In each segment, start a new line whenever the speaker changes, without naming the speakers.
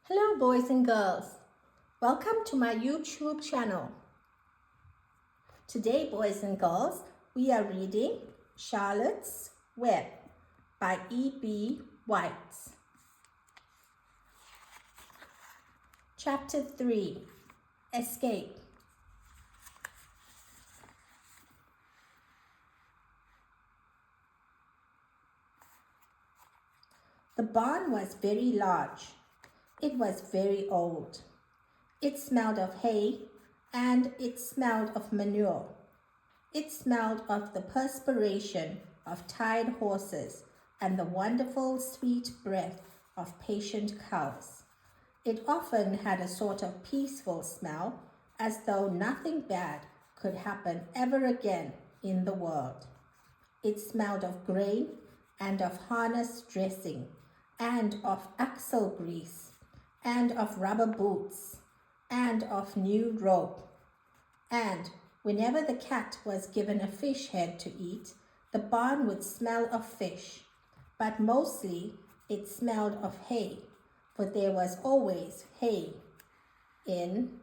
Hello boys and girls, welcome to my YouTube channel. Today boys and girls, we are reading Charlotte's Web by E.B. White. Chapter 3, Escape. The barn was very large. It was very old. It smelled of hay and it smelled of manure. It smelled of the perspiration of tired horses and the wonderful sweet breath of patient cows. It often had a sort of peaceful smell, as though nothing bad could happen ever again in the world. It smelled of grain and of harness dressing and of axle grease and of rubber boots, and of new rope. And whenever the cat was given a fish head to eat, the barn would smell of fish, but mostly it smelled of hay, for there was always hay in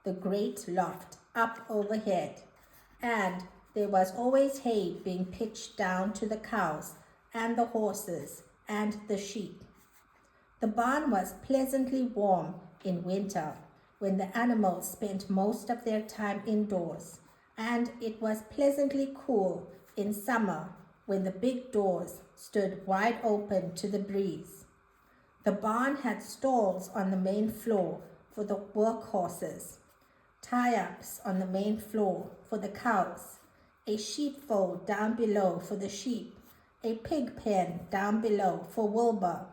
the great loft up overhead, and there was always hay being pitched down to the cows and the horses and the sheep. The barn was pleasantly warm in winter, when the animals spent most of their time indoors, and it was pleasantly cool in summer, when the big doors stood wide open to the breeze. The barn had stalls on the main floor for the work horses, tie-ups on the main floor for the cows, a sheepfold down below for the sheep, a pig pen down below for Wilbur,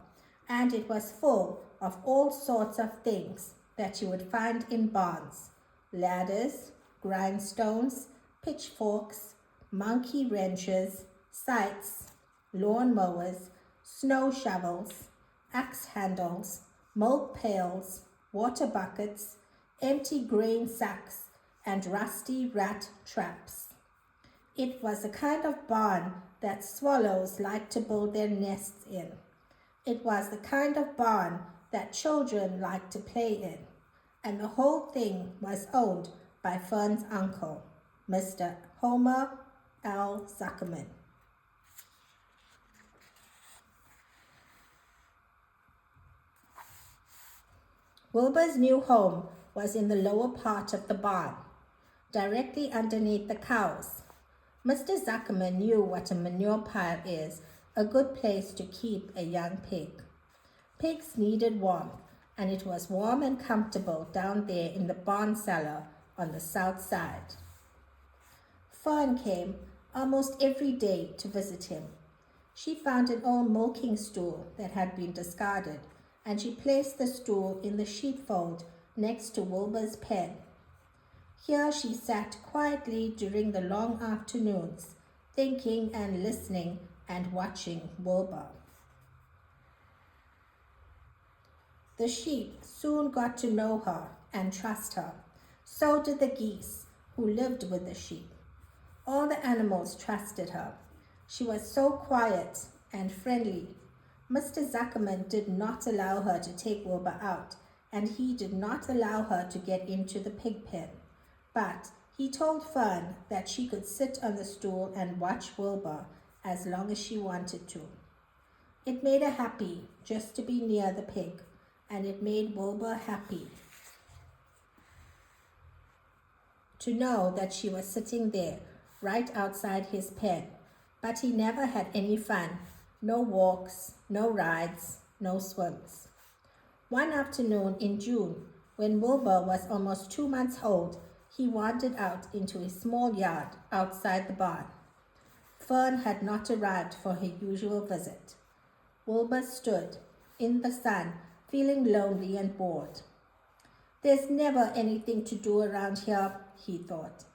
and it was full of all sorts of things that you would find in barns: ladders, grindstones, pitchforks, monkey wrenches, scythes, lawn mowers, snow shovels, axe handles, milk pails, water buckets, empty grain sacks, and rusty rat traps. It was the kind of barn that swallows like to build their nests in. It was the kind of barn that children liked to play in, and the whole thing was owned by Fern's uncle, Mr. Homer L. Zuckerman. Wilbur's new home was in the lower part of the barn, directly underneath the cows. Mr. Zuckerman knew what a manure pile is, a good place to keep a young pig. Pigs needed warmth, and it was warm and comfortable down there in the barn cellar on the south side. Fern came almost every day to visit him. She found an old milking stool that had been discarded, and she placed the stool in the sheepfold next to Wilbur's pen. Here she sat quietly during the long afternoons, thinking and listening and watching Wilbur. The sheep soon got to know her and trust her. So did the geese, who lived with the sheep. All the animals trusted her. She was so quiet and friendly. Mr. Zuckerman did not allow her to take Wilbur out, and he did not allow her to get into the pig pen. But he told Fern that she could sit on the stool and watch Wilbur as long as she wanted to. It made her happy just to be near the pig, and it made Wilbur happy to know that she was sitting there right outside his pen. But he never had any fun, no walks, no rides, no swims. One afternoon in June, when Wilbur was almost 2 months old, he wandered out into a small yard outside the barn. Fern had not arrived for her usual visit. Wilbur stood in the sun, feeling lonely and bored. "There's never anything to do around here," he thought.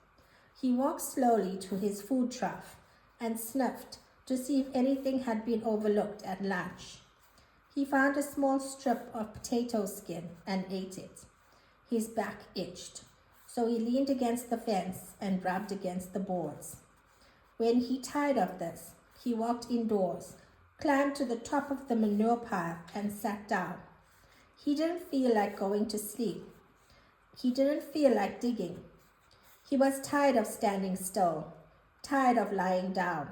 He walked slowly to his food trough and sniffed to see if anything had been overlooked at lunch. He found a small strip of potato skin and ate it. His back itched, so he leaned against the fence and rubbed against the boards. When he tired of this, he walked indoors, climbed to the top of the manure pile, and sat down. He didn't feel like going to sleep. He didn't feel like digging. He was tired of standing still, tired of lying down.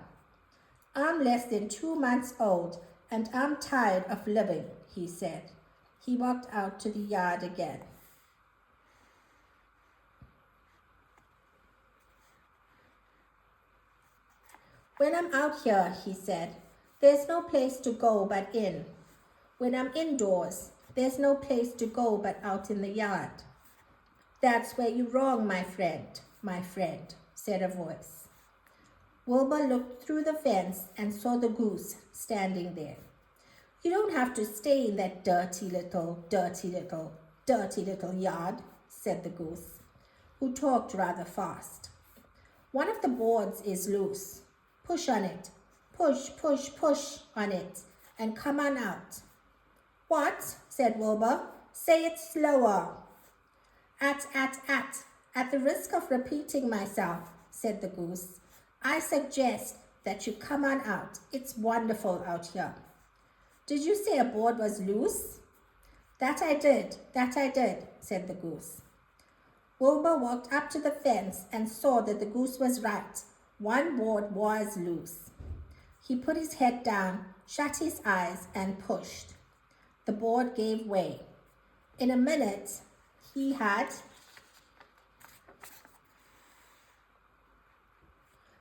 I'm less than 2 months old, and I'm tired of living, he said. He walked out to the yard again. When I'm out here, he said, there's no place to go but in. When I'm indoors, there's no place to go but out in the yard. That's where you're wrong, my friend, said a voice. Wilbur looked through the fence and saw the goose standing there. You don't have to stay in that dirty little yard, said the goose, who talked rather fast. One of the boards is loose. Push on it. Push on it, and come on out. What? Said Wilbur. Say it slower. At the risk of repeating myself, said the goose, I suggest that you come on out. It's wonderful out here. Did you say a board was loose? That I did, said the goose. Wilbur walked up to the fence and saw that the goose was right. One board was loose. He put his head down, shut his eyes, and pushed. The board gave way. In a minute, he had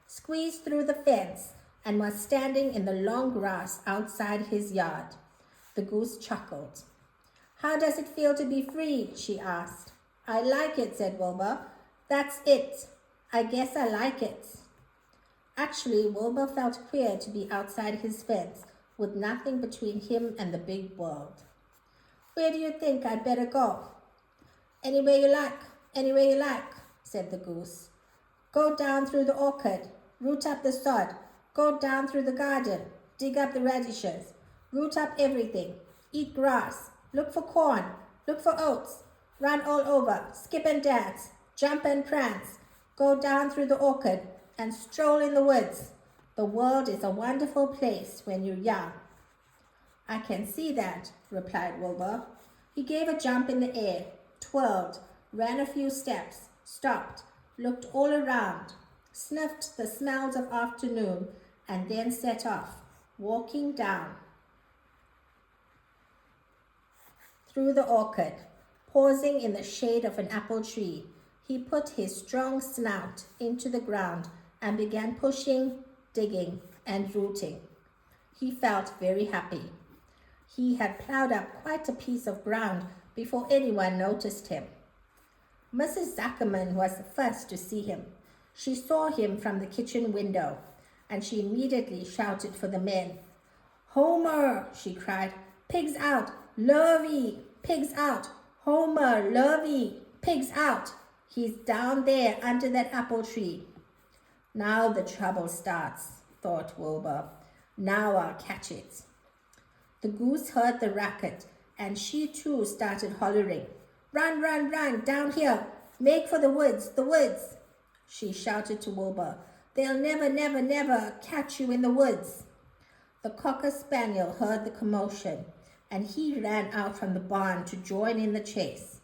squeezed through the fence and was standing in the long grass outside his yard. The goose chuckled. How does it feel to be free? She asked. I like it, said Wilbur. That's it. I guess I like it. Actually, Wilbur felt queer to be outside his fence with nothing between him and the big world. Where do you think I'd better go? Anywhere you like, said the goose. Go down through the orchard, root up the sod, go down through the garden, dig up the radishes, root up everything, eat grass, look for corn, look for oats, run all over, skip and dance, jump and prance, go down through the orchard, and stroll in the woods. The world is a wonderful place when you're young. I can see that, replied Wilbur. He gave a jump in the air, twirled, ran a few steps, stopped, looked all around, sniffed the smells of afternoon, and then set off, walking down through the orchard, pausing in the shade of an apple tree. He put his strong snout into the ground and began pushing, digging, and rooting. He felt very happy. He had plowed up quite a piece of ground before anyone noticed him. Mrs. Zuckerman was the first to see him. She saw him from the kitchen window, and she immediately shouted for the men. Homer, she cried, pigs out, Lovey, pigs out, Homer, Lovey, pigs out. He's down there under that apple tree. Now the trouble starts, thought Wilbur. Now I'll catch it. The goose heard the racket, and she too started hollering. Run, run, run, down here. Make for the woods, the woods. She shouted to Wilbur. They'll never, never, never catch you in the woods. The cocker spaniel heard the commotion, and he ran out from the barn to join in the chase.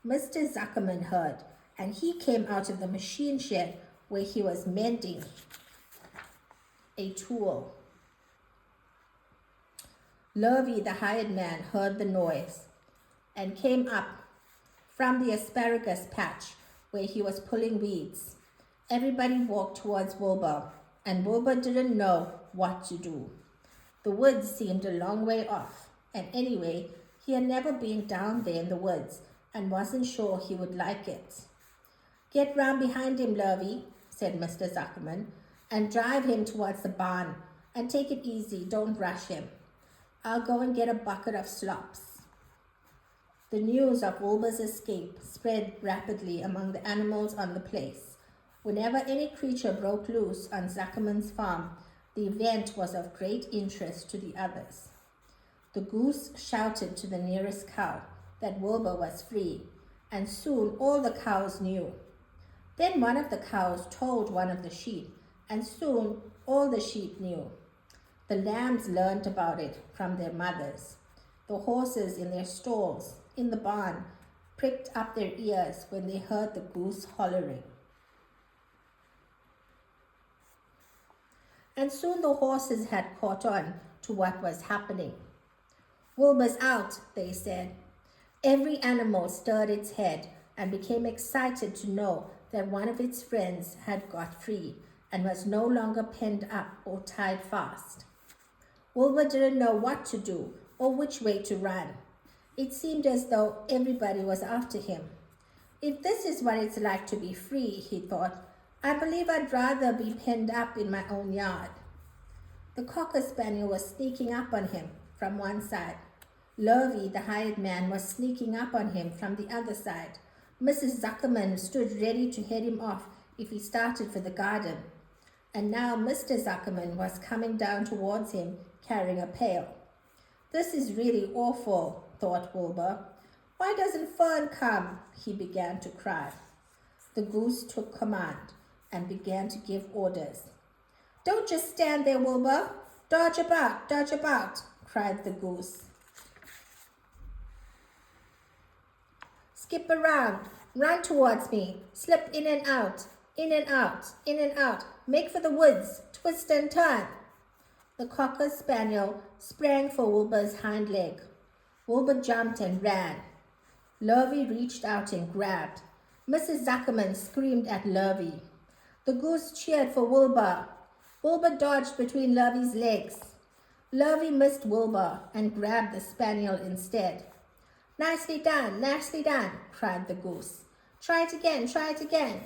Mr. Zuckerman heard, and he came out of the machine shed where he was mending a tool. Lovey, the hired man, heard the noise and came up from the asparagus patch where he was pulling weeds. Everybody walked towards Wilbur, and Wilbur didn't know what to do. The woods seemed a long way off, and anyway, he had never been down there in the woods and wasn't sure he would like it. Get round behind him, Lovey, said Mr. Zuckerman, and drive him towards the barn, and take it easy, don't rush him. I'll go and get a bucket of slops. The news of Wilbur's escape spread rapidly among the animals on the place. Whenever any creature broke loose on Zuckerman's farm, the event was of great interest to the others. The goose shouted to the nearest cow that Wilbur was free, and soon all the cows knew. Then one of the cows told one of the sheep, and soon all the sheep knew. The lambs learned about it from their mothers. The horses in their stalls, in the barn, pricked up their ears when they heard the goose hollering. And soon the horses had caught on to what was happening. "Wilbur's out," they said. Every animal stirred its head and became excited to know that one of its friends had got free and was no longer penned up or tied fast. Wilbur didn't know what to do or which way to run. It seemed as though everybody was after him. If this is what it's like to be free, he thought, I believe I'd rather be penned up in my own yard. The cocker spaniel was sneaking up on him from one side. Lurvy, the hired man, was sneaking up on him from the other side. Mrs. Zuckerman stood ready to head him off if he started for the garden. And now Mr. Zuckerman was coming down towards him, carrying a pail. This is really awful, thought Wilbur. Why doesn't Fern come? He began to cry. The goose took command and began to give orders. Don't just stand there, Wilbur. Dodge about, cried the goose. Skip around, run towards me, slip in and out, in and out, in and out, make for the woods, twist and turn. The cocker spaniel sprang for Wilbur's hind leg. Wilbur jumped and ran. Lurvy reached out and grabbed. Mrs. Zuckerman screamed at Lurvy. The goose cheered for Wilbur. Wilbur dodged between Lurvy's legs. Lurvy missed Wilbur and grabbed the spaniel instead. Nicely done, cried the goose. Try it again.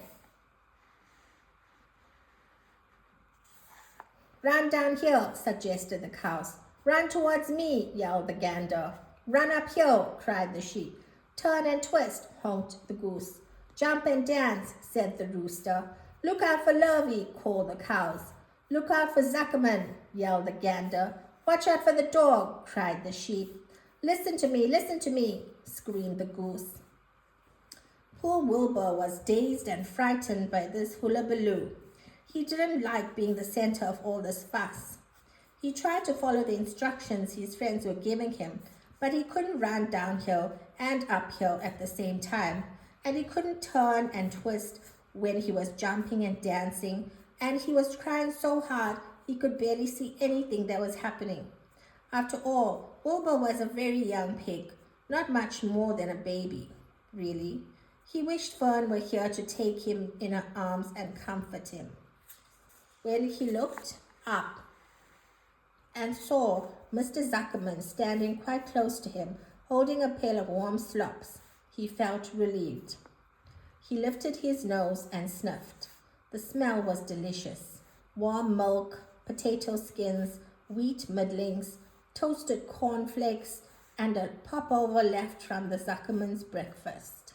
Run downhill, suggested the cows. Run towards me, yelled the gander. Run uphill, cried the sheep. Turn and twist, honked the goose. Jump and dance, said the rooster. Look out for Lurvy, called the cows. Look out for Zuckerman, yelled the gander. Watch out for the dog, cried the sheep. Listen to me, screamed the goose. Poor Wilbur was dazed and frightened by this hullabaloo. He didn't like being the center of all this fuss. He tried to follow the instructions his friends were giving him, but he couldn't run downhill and uphill at the same time, and he couldn't turn and twist when he was jumping and dancing, and he was trying so hard he could barely see anything that was happening. After all, Wilbur was a very young pig, not much more than a baby, really. He wished Fern were here to take him in her arms and comfort him. When he looked up and saw Mr. Zuckerman standing quite close to him, holding a pail of warm slops, he felt relieved. He lifted his nose and sniffed. The smell was delicious. Warm milk, potato skins, wheat middlings, toasted cornflakes, and a popover left from the Zuckerman's breakfast.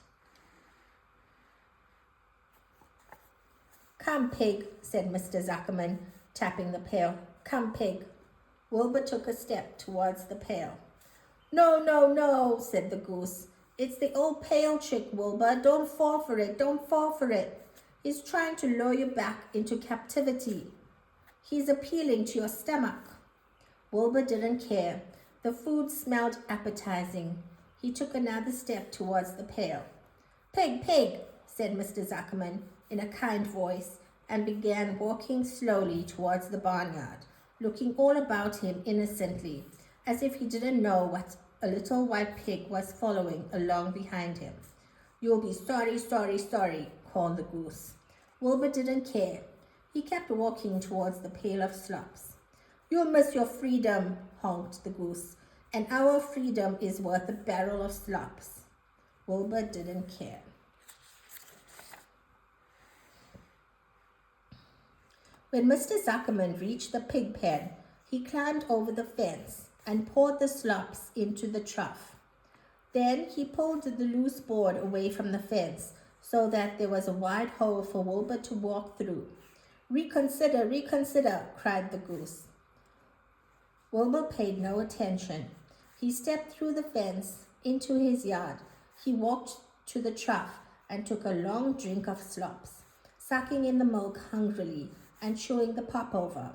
Come, pig, said Mr. Zuckerman, tapping the pail. Come, pig. Wilbur took a step towards the pail. No, said the goose. It's the old pail trick, Wilbur. Don't fall for it. He's trying to lure you back into captivity. He's appealing to your stomach. Wilbur didn't care. The food smelled appetizing. He took another step towards the pail. Pig, said Mr. Zuckerman in a kind voice, and began walking slowly towards the barnyard, looking all about him innocently, as if he didn't know what a little white pig was following along behind him. You'll be sorry, called the goose. Wilbur didn't care. He kept walking towards the pail of slops. You'll miss your freedom, honked the goose, and our freedom is worth a barrel of slops. Wilbur didn't care. When Mr. Zuckerman reached the pig pen, he climbed over the fence and poured the slops into the trough. Then he pulled the loose board away from the fence so that there was a wide hole for Wilbur to walk through. Reconsider, cried the goose. Wilbur paid no attention. He stepped through the fence into his yard. He walked to the trough and took a long drink of slops, sucking in the milk hungrily and chewing the popover.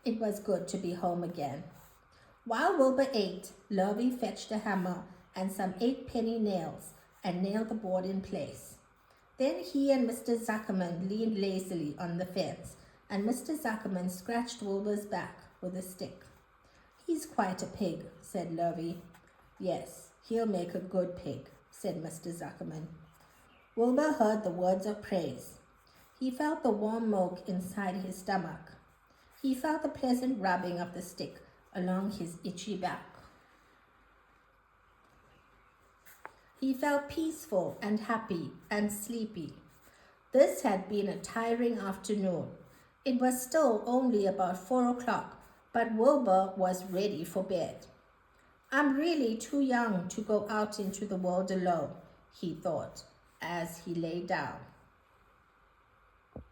It was good to be home again. While Wilbur ate, Lovey fetched a hammer and some 8-penny nails and nailed the board in place. Then he and Mr. Zuckerman leaned lazily on the fence, and Mr. Zuckerman scratched Wilbur's back with a stick. "He's quite a pig," said Lovey. "Yes, he'll make a good pig," said Mr. Zuckerman. Wilbur heard the words of praise. He felt the warm milk inside his stomach. He felt the pleasant rubbing of the stick along his itchy back. He felt peaceful and happy and sleepy. This had been a tiring afternoon. It was still only about 4 o'clock, but Wilbur was ready for bed. "I'm really too young to go out into the world alone," he thought as he lay down.